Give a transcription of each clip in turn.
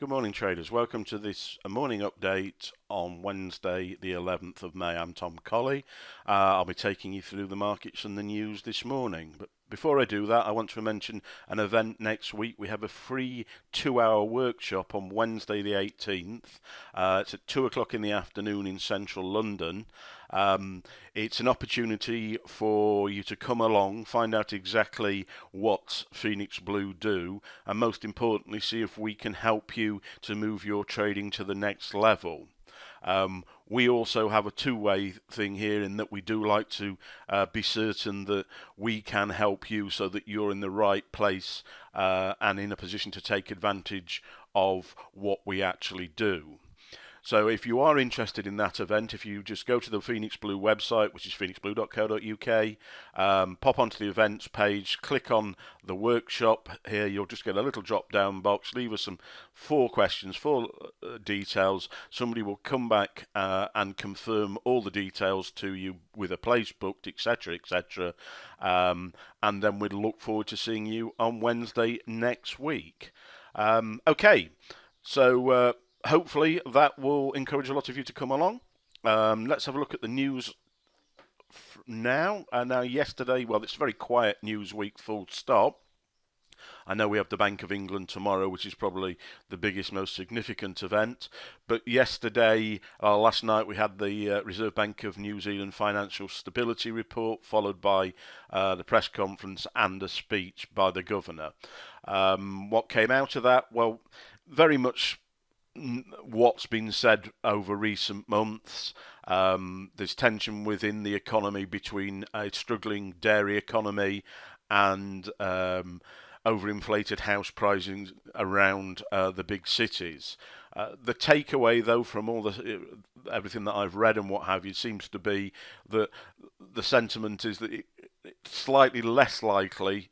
Good morning, traders. Welcome to this morning update on Wednesday, the 11th of May. I'm Tom Colley. I'll be taking you through the markets and the news this morning. But before I do that, I want to mention an event next week. We have a free 2-hour workshop on Wednesday, the 18th. It's at 2 o'clock in the afternoon in central London. It's an opportunity for you to come along, find out exactly what Phoenix Blue do, and most importantly, see if we can help you to move your trading to the next level. We also have a two-way thing here in that we do like to be certain that we can help you so that you're in the right place and in a position to take advantage of what we actually do. So if you are interested in that event, if you just go to the Phoenix Blue website, which is phoenixblue.co.uk, pop onto the events page, click on the workshop here, you'll just get a little drop-down box, leave us some 4 details. Somebody will come back and confirm all the details to you with a place booked, etc., etc. And then we'd look forward to seeing you on Wednesday next week. Okay, so hopefully that will encourage a lot of you to come along. Let's have a look at the news now. Now yesterday, well, it's a very quiet news week, full stop. I know we have the Bank of England tomorrow, which is probably the biggest, most significant event. But yesterday, last night, we had the Reserve Bank of New Zealand Financial Stability Report, followed by the press conference and a speech by the Governor. What came out of that? Well, very much what's been said over recent months. There's tension within the economy between a struggling dairy economy and overinflated house pricing around the big cities. The takeaway, though, from all everything that I've read and what have you, seems to be that the sentiment is that it's slightly less likely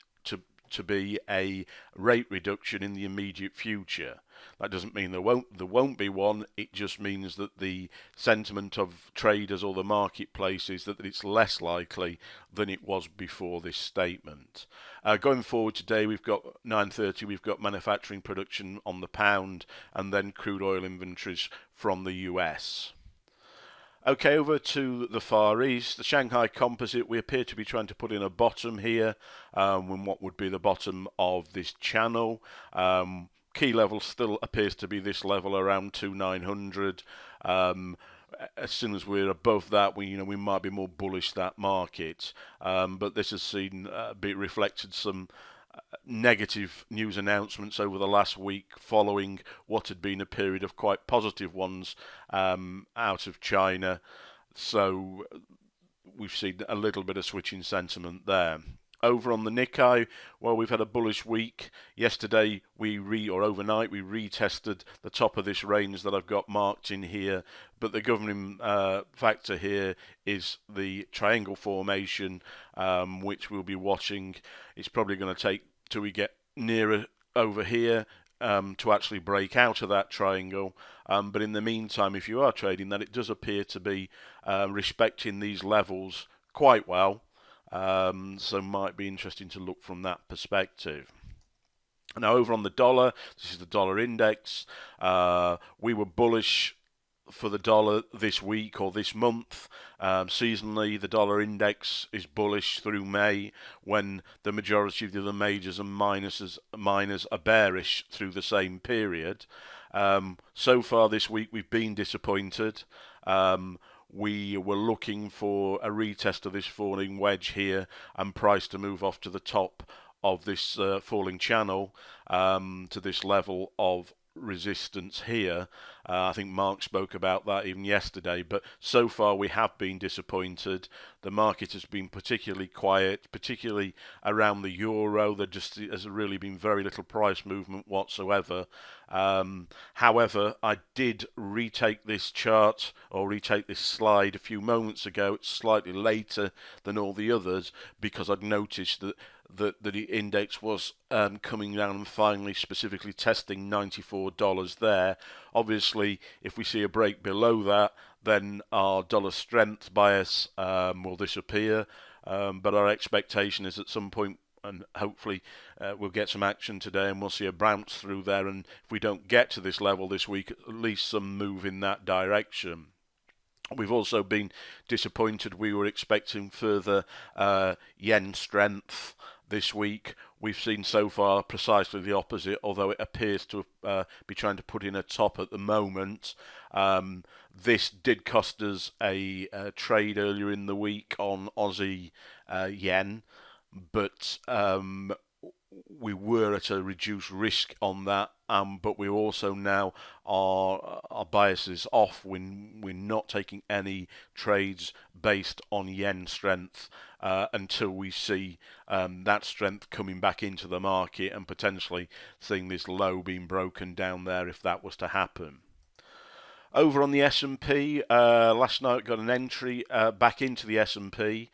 to be a rate reduction in the immediate future. That doesn't mean there won't be one. It just means that the sentiment of traders or the marketplace is that it's less likely than it was before this statement. Going forward today, we've got 9:30. We've got manufacturing production on the pound, and then crude oil inventories from the US. Okay, over to the Far East, the Shanghai Composite, we appear to be trying to put in a bottom here, when what would be the bottom of this channel. Key level still appears to be this level around 2,900. As soon as we're above that, we might be more bullish that market. But this has seen be reflected some negative news announcements over the last week following what had been a period of quite positive ones out of China. So we've seen a little bit of switching sentiment there. Over on the Nikkei, well, we've had a bullish week. Yesterday, overnight, we retested the top of this range that I've got marked in here. But the governing factor here is the triangle formation, which we'll be watching. It's probably going to take till we get nearer over here to actually break out of that triangle. But in the meantime, if you are trading that, it does appear to be respecting these levels quite well. So might be interesting to look from that perspective. Now over on the dollar, this is the dollar index. We were bullish for the dollar this week or this month. Seasonally, the dollar index is bullish through May, when the majority of the other majors and miners are bearish through the same period. So far this week, we've been disappointed. We were looking for a retest of this falling wedge here and price to move off to the top of this falling channel to this level of resistance here. I think Mark spoke about that even yesterday, but so far we have been disappointed. The market has been particularly quiet, particularly around the euro. There just has really been very little price movement whatsoever. However, I did retake this chart or retake this slide a few moments ago. It's slightly later than all the others because I'd noticed that the index was coming down and finally specifically testing $94 there. Obviously, if we see a break below that, then our dollar strength bias will disappear. But our expectation is at some point and hopefully we'll get some action today and we'll see a bounce through there, and if we don't get to this level this week, at least some move in that direction. We've also been disappointed. We were expecting further yen strength this week. We've seen so far precisely the opposite, although it appears to be trying to put in a top at the moment. This did cost us a trade earlier in the week on Aussie yen, but we were at a reduced risk on that, but we also now our biases off. We're not taking any trades based on yen strength until we see that strength coming back into the market and potentially seeing this low being broken down there if that was to happen. Over on the S&P, last night got an entry back into the S&P.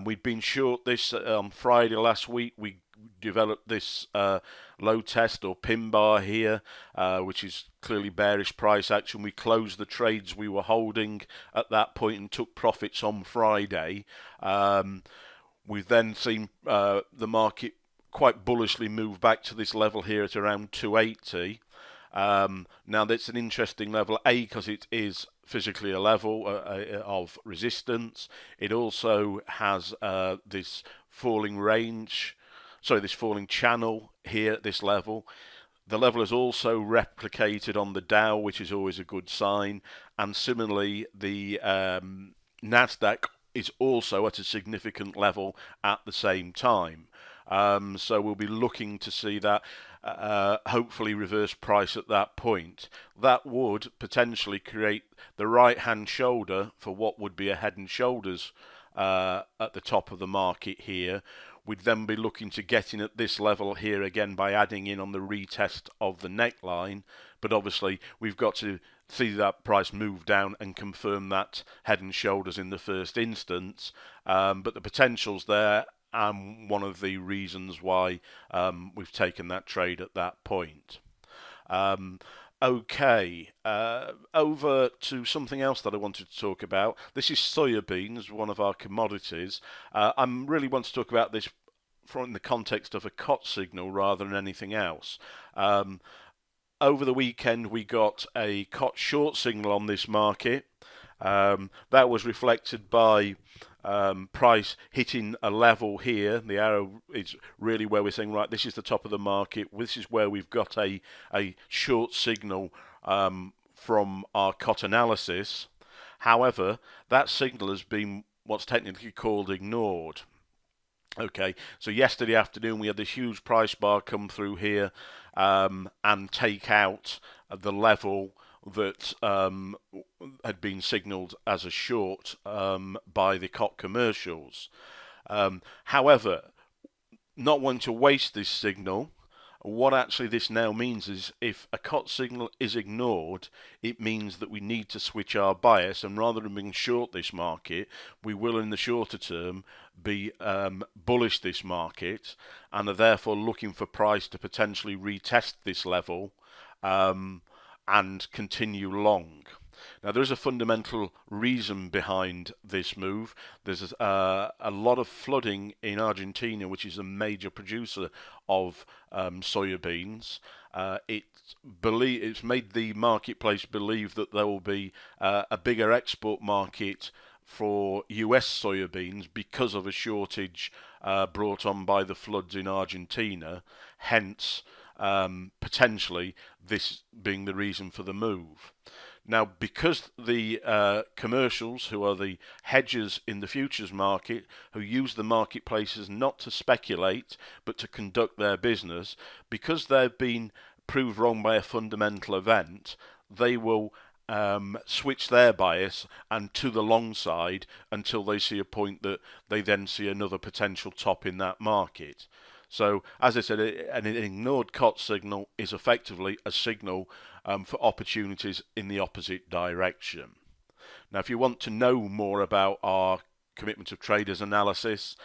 We'd been short this on Friday last week. We developed this low test or pin bar here, which is clearly bearish price action. We closed the trades we were holding at that point and took profits on Friday. We've then seen the market quite bullishly move back to this level here at around 280. Now that's an interesting level, because it is physically a level of resistance. It also has this falling range, this falling channel here at this level. The level is also replicated on the Dow, which is always a good sign, and similarly the Nasdaq is also at a significant level at the same time. So we'll be looking to see that hopefully reverse price at that point. That would potentially create the right hand shoulder for what would be a head and shoulders at the top of the market here. We'd then be looking to get in at this level here again by adding in on the retest of the neckline, but obviously we've got to see that price move down and confirm that head and shoulders in the first instance, but the potential's there, and one of the reasons why we've taken that trade at that point. Okay, over to something else that I wanted to talk about. This is soybeans, one of our commodities. I really want to talk about this from the context of a COT signal rather than anything else. Over the weekend we got a COT short signal on this market. That was reflected by price hitting a level here. The arrow is really where we're saying, right, this is the top of the market. This is where we've got a short signal from our COT analysis. However, that signal has been what's technically called ignored. Okay, so yesterday afternoon we had this huge price bar come through here and take out the level that had been signalled as a short by the COT commercials. However, not wanting to waste this signal, what actually this now means is if a COT signal is ignored, it means that we need to switch our bias, and rather than being short this market, we will in the shorter term be bullish this market, and are therefore looking for price to potentially retest this level and continue long. Now there is a fundamental reason behind this move. There's a lot of flooding in Argentina, which is a major producer of soybeans. It's made the marketplace believe that there will be a bigger export market for US soybeans because of a shortage brought on by the floods in Argentina, hence potentially this being the reason for the move. Now, because the commercials, who are the hedgers in the futures market, who use the marketplaces not to speculate but to conduct their business, because they've been proved wrong by a fundamental event, they will switch their bias and to the long side until they see a point that they then see another potential top in that market. So, as I said, an ignored COT signal is effectively a signal for opportunities in the opposite direction. Now, if you want to know more about our Commitment of Traders analysis,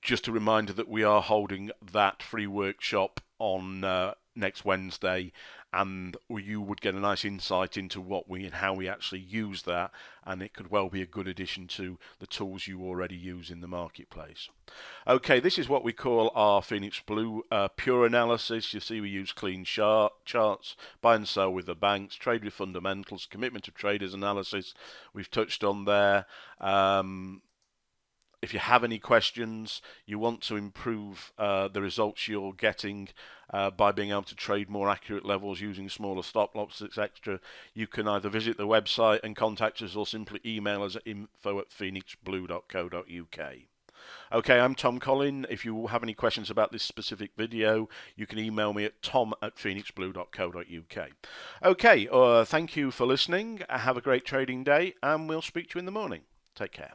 just a reminder that we are holding that free workshop on next Wednesday, and you would get a nice insight into what we and how we actually use that, and it could well be a good addition to the tools you already use in the marketplace. Okay, this is what we call our Phoenix Blue pure analysis. You see we use clean charts, buy and sell with the banks, trade with fundamentals, commitment of traders analysis we've touched on there. If you have any questions, you want to improve the results you're getting by being able to trade more accurate levels using smaller stop losses, etc., you can either visit the website and contact us or simply email us at info@phoenixblue.co.uk. Okay, I'm Tom Collin. If you have any questions about this specific video, you can email me at tom@phoenixblue.co.uk. Okay, thank you for listening. Have a great trading day, and we'll speak to you in the morning. Take care.